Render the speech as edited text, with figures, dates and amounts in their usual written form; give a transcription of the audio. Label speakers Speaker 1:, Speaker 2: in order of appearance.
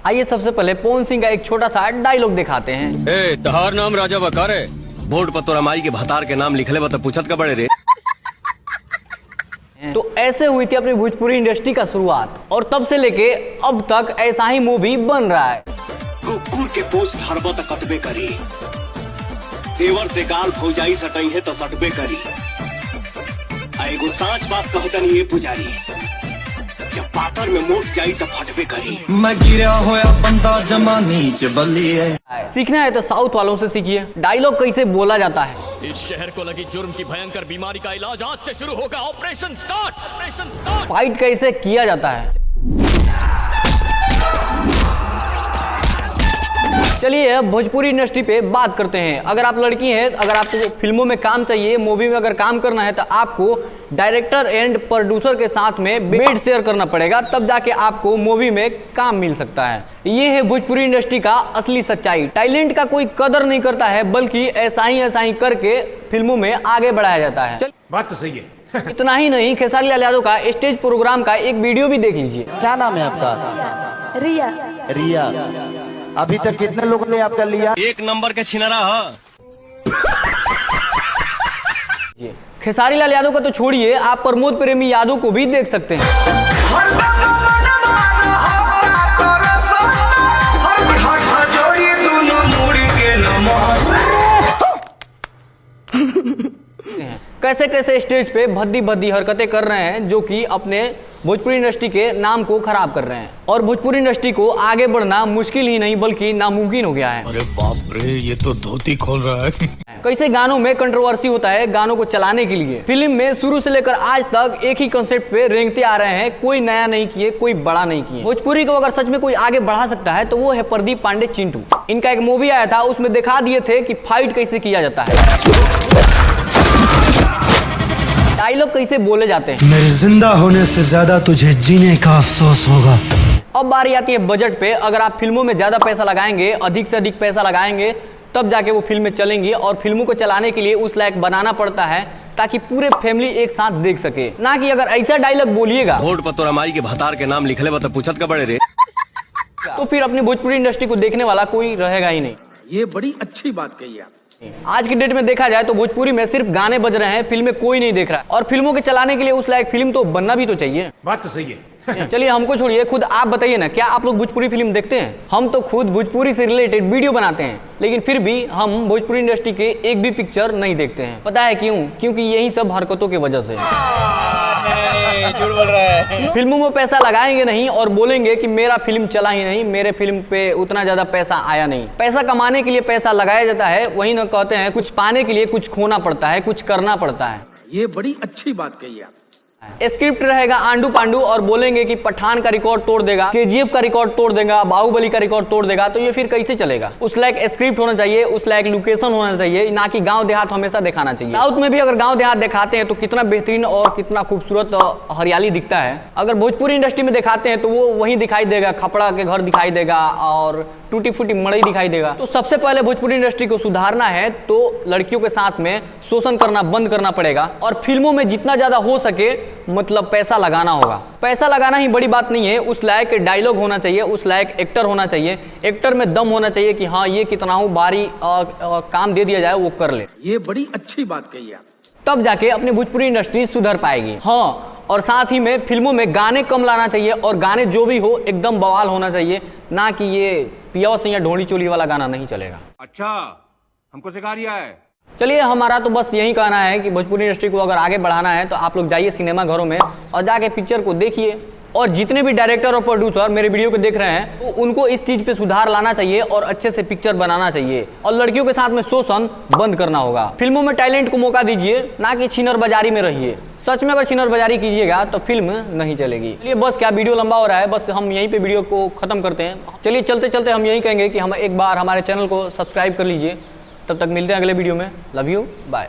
Speaker 1: आइए सबसे पहले पवन सिंह का एक छोटा सा डायलॉग दिखाते हैं।
Speaker 2: ए तहार नाम राजा बकार है, बोर्ड पर तोरा माई के भतार के नाम लिखले बता पूछत का बड़े रे।
Speaker 1: तो ऐसे हुई थी अपनी भोजपुरी इंडस्ट्री का शुरुआत और तब से लेके अब तक ऐसा ही मूवी बन रहा है।
Speaker 3: कुकुर के पोस्ट हरबा तक कटबे करी, देवर से गाल भौजाई सटई है तो सटबे करी। एगो साच बात कहतनी ये पुजारी, जब पातर में मोट जाई तो फटबे करी।
Speaker 4: मैं गिरा होया बंदा जमा नीच बल्ली है।
Speaker 1: सीखना है तो साउथ वालों से सीखिए, डायलॉग कैसे बोला जाता है।
Speaker 5: इस शहर को लगी जुर्म की भयंकर बीमारी का इलाज आज से शुरू होगा। Operation start, operation start.
Speaker 1: Fight कैसे किया जाता है। चलिए अब भोजपुरी इंडस्ट्री पे बात करते हैं। अगर आप लड़की हैं, अगर आपको फिल्मों में काम चाहिए, मूवी में अगर काम करना है तो आपको डायरेक्टर एंड प्रोड्यूसर के साथ में बेड शेयर करना पड़ेगा, तब जाके आपको मूवी में काम मिल सकता है। ये है भोजपुरी इंडस्ट्री का असली सच्चाई। टैलेंट का कोई कदर नहीं करता है, बल्कि ऐसा ही करके फिल्मों में आगे बढ़ाया जाता है।
Speaker 6: बात तो सही है।
Speaker 1: इतना ही नहीं, खेसारी लाल यादव का स्टेज प्रोग्राम का एक वीडियो भी देख लीजिए।
Speaker 7: क्या नाम है आपका?
Speaker 8: रिया।
Speaker 7: रिया, अभी तक कितने लोगों ने आपका लिया?
Speaker 2: एक नंबर के छिनरा है।
Speaker 1: खेसारी लाल यादव का तो छोड़िए, आप प्रमोद प्रेमी यादव को भी देख सकते हैं। कैसे कैसे स्टेज पे भद्दी भद्दी हरकतें कर रहे हैं, जो कि अपने भोजपुरी इंडस्ट्री के नाम को खराब कर रहे हैं और भोजपुरी इंडस्ट्री को आगे बढ़ना मुश्किल ही नहीं बल्कि नामुमकिन हो गया है।
Speaker 4: अरे बाप रे, ये तो धोती खोल रहा है।
Speaker 1: कैसे गानों में कंट्रोवर्सी होता है गानों को चलाने के लिए। फिल्म में शुरू से लेकर आज तक एक ही कंसेप्ट पे रेंगते आ रहे हैं, कोई नया नहीं किए, कोई बड़ा नहीं किए। भोजपुरी को अगर सच में कोई आगे बढ़ा सकता है तो वो है प्रदीप पांडे चिंटू। इनका एक मूवी आया था, उसमें दिखा दिए थे कि फाइट कैसे किया जाता है, डायलॉग कैसे बोले जाते हैं।
Speaker 9: मेरे जिंदा होने से ज्यादा तुझे जीने का अफसोस होगा।
Speaker 1: अब बारी आती है बजट पे। अगर आप फिल्मों में ज्यादा पैसा लगाएंगे, अधिक से अधिक पैसा लगाएंगे, तब जाके वो फिल्में चलेंगी और फिल्मों को चलाने के लिए उस लायक बनाना पड़ता है ताकि पूरे फैमिली एक साथ देख सके। ना कि अगर ऐसा डायलॉग बोलिएगा
Speaker 2: बोर्ड पर तोरा माई के भतार के नाम लिखले बता पूछत का बड़े रे,
Speaker 1: तो फिर अपनी भोजपुरी इंडस्ट्री को देखने वाला कोई रहेगा ही नहीं।
Speaker 6: ये बड़ी अच्छी बात कही आप।
Speaker 1: आज की डेट में देखा जाए तो भोजपुरी में सिर्फ गाने बज रहे हैं, फिल्में कोई नहीं देख रहा है और फिल्मों के चलाने के लिए उस लायक फिल्म तो बनना भी तो चाहिए।
Speaker 6: बात तो सही है।
Speaker 1: चलिए हमको छोड़िए, खुद आप बताइए ना, क्या आप लोग भोजपुरी फिल्म देखते हैं? हम तो खुद भोजपुरी से रिलेटेड वीडियो बनाते हैं, लेकिन फिर भी हम भोजपुरी इंडस्ट्री के एक भी पिक्चर नहीं देखते हैं। पता है क्यों? क्योंकि यही सब हरकतों की वजह से।
Speaker 2: झूठ बोल रहा है।
Speaker 1: फिल्मों में पैसा लगाएंगे नहीं और बोलेंगे कि मेरा फिल्म चला ही नहीं, मेरे फिल्म पे उतना ज्यादा पैसा आया नहीं। पैसा कमाने के लिए पैसा लगाया जाता है, वही ना कहते हैं कुछ पाने के लिए कुछ खोना पड़ता है, कुछ करना पड़ता है।
Speaker 6: ये बड़ी अच्छी बात कही आप।
Speaker 1: स्क्रिप्ट रहेगा आंडू पांडू और बोलेंगे कि पठान का रिकॉर्ड तोड़ देगा, केजीएफ का रिकॉर्ड तोड़ देगा, बाहुबली का रिकॉर्ड तोड़ देगा, तो ये फिर कैसे चलेगा? उस लायक स्क्रिप्ट होना चाहिए, उस लायक लोकेशन होना चाहिए, ना कि गांव देहात हमेशा दिखाना चाहिए। साउथ में भी अगर गांव देहात दिखाते हैं तो कितना बेहतरीन और कितना खूबसूरत हरियाली दिखता है। अगर भोजपुरी इंडस्ट्री में दिखाते हैं तो वो वही दिखाई देगा, खपड़ा के घर दिखाई देगा और टूटी फूटी मड़ई दिखाई देगा। तो सबसे पहले भोजपुरी इंडस्ट्री को सुधारना है तो लड़कियों के साथ में शोषण करना बंद करना पड़ेगा और फिल्मों में जितना ज्यादा हो सके मतलब पैसा लगाना होगा। पैसा लगाना ही बड़ी बात नहीं है, उस लायक डायलॉग होना चाहिए, उस लायक एक्टर होना चाहिए, एक्टर में दम होना चाहिए कि हाँ ये कितना हूँ बारी काम दे दिया जाए वो कर ले।
Speaker 6: ये बड़ी अच्छी बात कही आप।
Speaker 1: तब जाके अपनी भोजपुरी इंडस्ट्री सुधर पाएगी। हाँ, और साथ ही में फिल्मों में गाने कम लाना चाहिए और गाने जो भी हो एकदम बवाल होना चाहिए, ना कि ये पिया सैया ढोली चोली वाला गाना नहीं चलेगा।
Speaker 6: अच्छा, हमको सिखा रिया है।
Speaker 1: चलिए हमारा तो बस यही कहना है कि भोजपुरी इंडस्ट्री को अगर आगे बढ़ाना है तो आप लोग जाइए सिनेमा घरों में और जाके पिक्चर को देखिए। और जितने भी डायरेक्टर और प्रोड्यूसर मेरे वीडियो को देख रहे हैं तो उनको इस चीज पे सुधार लाना चाहिए और अच्छे से पिक्चर बनाना चाहिए और लड़कियों के साथ में शोषण बंद करना होगा। फिल्मों में टैलेंट को मौका दीजिए, ना कि छीनर बाजारी में रहिए। सच में अगर छीनर बाजारी कीजिएगा तो फिल्म नहीं चलेगी। चलिए बस क्या वीडियो लंबा हो रहा है, बस हम यहीं पे वीडियो को खत्म करते हैं। चलिए चलते चलते हम यही कहेंगे कि हम एक बार हमारे चैनल को सब्सक्राइब कर लीजिए। तब तक मिलते हैं अगले वीडियो में। Love you, bye.